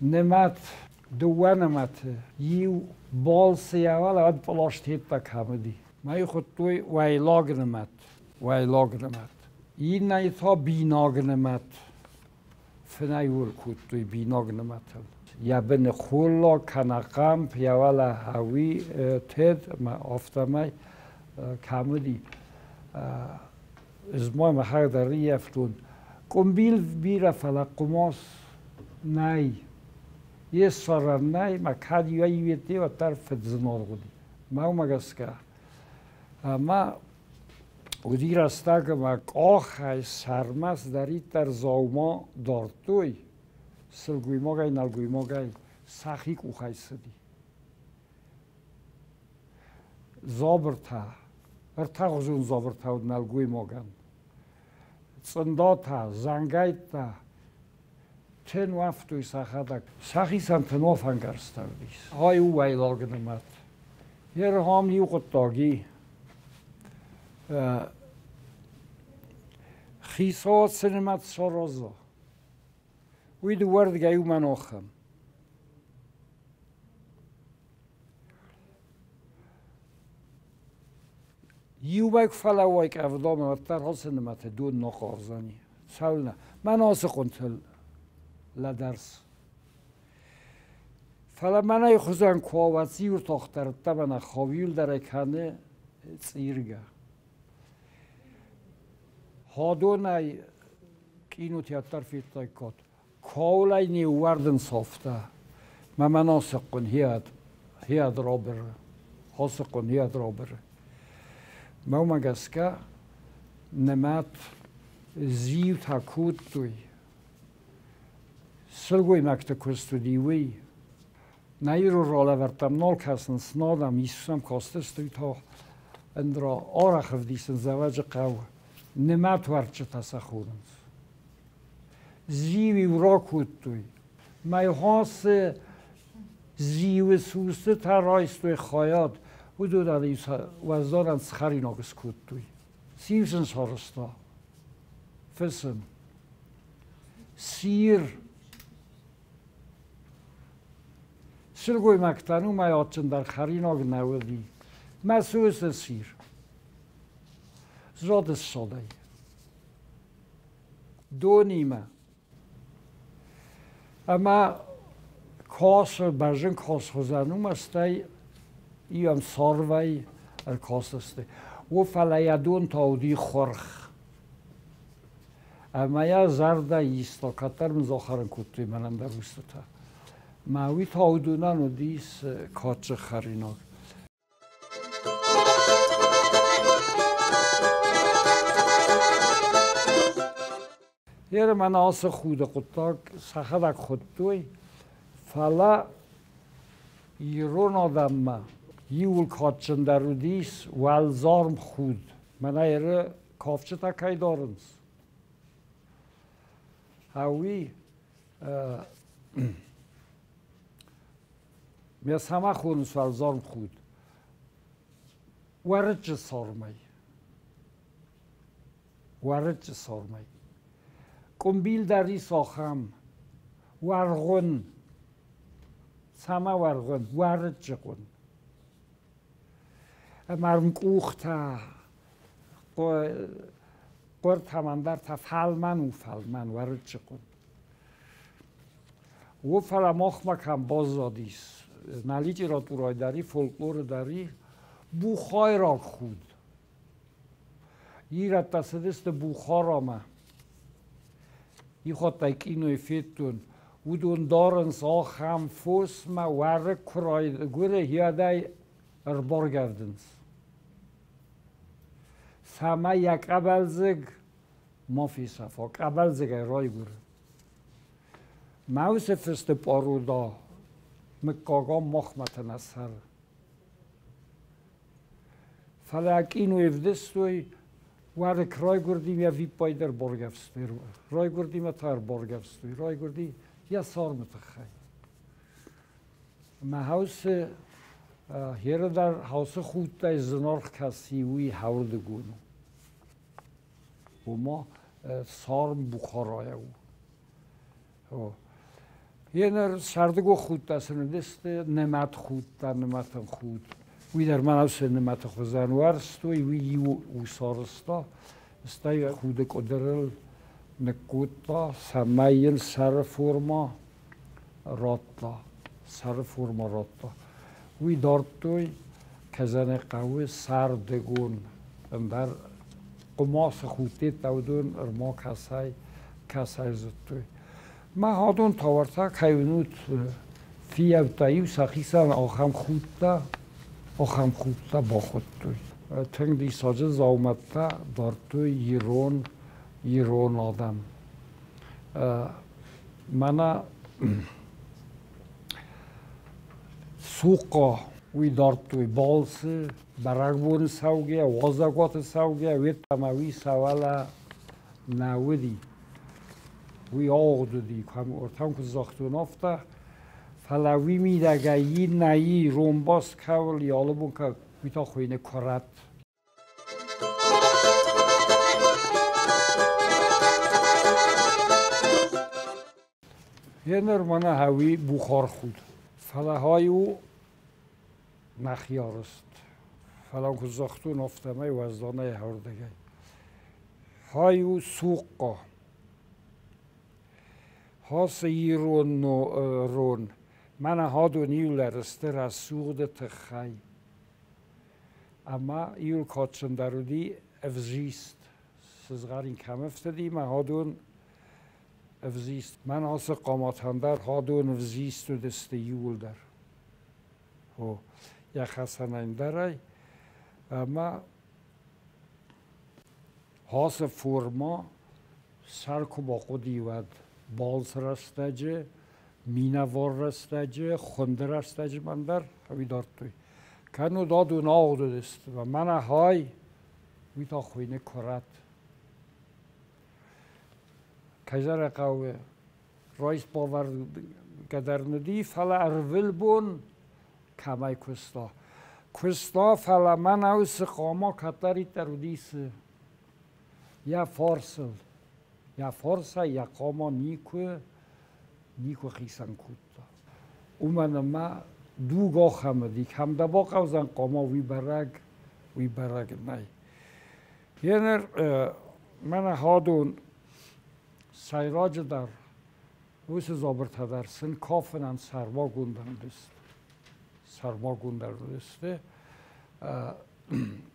نمت دوه نمت یو بال سیاول اد پلاشتیت تا کمدی مای خود توی ویلاگ نمت این نیتا بیناگ نمت فنایور کود توی بیناگ نمت یا بن خولا کنقم پیاولا هاوی تد ما آفتمای کمدی از ما محق در ریفتون قنبیل بیره فلا قماس نای یه سر نای ما کدی و یویتی و طرف زنار بودی ما مگس که ما ودی راستا که ما آخای سرمس داری در زاوما دارتوی سلگویماگای نەلگойماگای سخی کوخای سدی زابرتا ارتا غزون زابرتا و نەلگойماگان صنداتا زنگایتا تن وفتوی سخدک سخی سنتنوف هنگرستردیس های او ویلاگنمت یر هم یو قطاگی خیسات سنمت سارازا وی دو ورد گیو من آخم یو باید فلوای که افدام وطر ها سنمت دون ناخارزانی سول نه من آسه قنتل لدرس فلا من ای خوزن کواوزی و تاخترتا من خواویل در اکنه سیرگه هادون ای کینو تیاتر فیتای کات کاولای نیووردن صافته من آسقون هیاد را بره آسقون هیاد را بره ما مگس که نمت زیو تکود توی سلگوی مکت کستو دیوی نیرو راله ورتم نال کسن سنادم ایسوسم کاستستوی تا اندرا آرخف دیسن زواج قو نمت ورچه تسخورنز زیوی ورا کود توی مای هاس زیو سوسته تا رایستوی خایاد و دو داده وزدارن سخری ناگس کود توی سیوسن سارستا فسن سیر سلگوی مکتنو مای آتشن در خری ناگ نودی مسوس سیر زاد ساده دو نیمه اما کاس برژن کاس خوزنوم استه ایم ساروی کاس استه و فلیدون تاودی خورخ اما یا زرده ایستا کتر مزاخرن کتوی منم در روستا ماوی تاودونن و دیس کاتش خریناک یر من آس خود قطاک سخدک خود توی فلا ایرون آدم ما یول کاتشن در رو دیس والزارم خود من ایره کافچه تکای دارنز هاوی میاس همه خونس والزارم خود ورچ سارمای قنبیل داری ساخم ورغن سما ورغن ورچ قن مرم کوختا قر تمندر تا فلمن ورچ قن و فلماخ مکم باز دادیس نلیجی را تو رای داری فولکلور داری بوخای را خود یه رد دست بوخار آمه یه خود تایک اینو افیتون و دون دارن ساخ هم فوس ما ورک کرای گوره هیادای اربار گردنز سما یک قبل زگ مافی صفا قبل زگ رای گوره موس فست پارودا مکاگا مخمت نصر فلک اینو افدستوی ورک رای گردیم یا وی پای در بارگفستوی رای گردیم تا بارگفستوی رای گردی یا سار متخی ما هاوس هیر در هاوس خود تا زنارخ کسی وی هورد گونو و ما سار بخارای او Jener sardego goed dat ze neste nemat goed dan nematen goed. Wie der man aus nemat khozan warst wie u sorsta stai goed koderel nekutta samayel sarforma rotta sarforma rotta. Wie dortoi kazane qawi sardegun andar قماس خوتی تودون ارما کسای زدوی ما هادون تاورتا کیونوت فیو تایو سخیسان آخام خودتا با خود توی تنگ دی ساجه زاومتا دار توی یرون آدم منا سوقا وی دار توی بالسی برگبون سوگه وازگات سوگه وی تماوی سوالا نودی وی آغدودی کم ارتام که زاختون افته فلاوی میدگه یی نایی رومباس کول یالبون که بیتا خوینه کرد یه نرمانه هاوی بخار خود فلاهای او نخیارست فلان که زاختون افتمه وزدانه هردگه های او سوقا ها سیرون من هادو نیولرسته رسوغده تخی اما ایول کاتشن درودی افزیست سزغارین کم افتدی من هادون افزیست من هاس قاماتندر هادون افزیست و دسته یول در یک خسنین درای اما هاس فرما سرکو با خودی ود بالس رستجه مینوار رستجه خنده رستجه من در همی دارد توی کنو دادو ناغدو دست و من های ویتا خوینه کرد کجر قوه رایس باور گدر ندی فلا ارول بون کمای کستا فلا من اوس قاما کتری ترودیس یا فارسل یا فارسا یا قاما نیکو خیسن کتا اومن ما دوگاه خمدی کم دبا قوزن قاما وی برگ نای ینر من هادون سیراج در اوس زابرت در سن کافنن سرما گوندن دست سرما گوندن دسته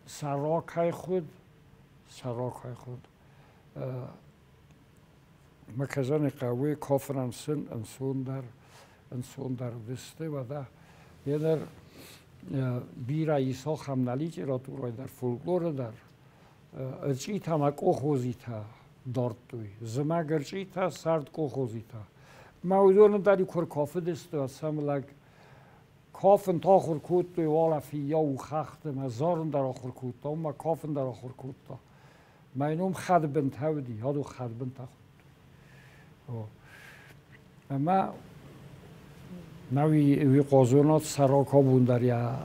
سراکای خود مکزن قوی کافران سن انسون در دسته و ده یه در بیرا ایسا خمنالیج را تو رای در فولکلور در ارچی تا مکو خوزی تا دارد توی زمگ ارچی تا سرد کو خوزی تا موضوع داری کور کافه دسته و سملگ کافن تا آخر کود توی والا فیا و خخت مزارن در آخر کود تا ما کافن در آخر کود تا ما اینوم خد بنت هودی هادو خد بنت خود اما نوی قازونات سراک ها بوندر یا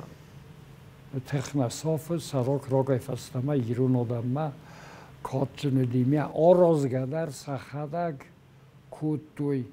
تخن صاف سراک را گفستم ایرون آدم ما کات جندیمی آراز گدر سخدگ کود توی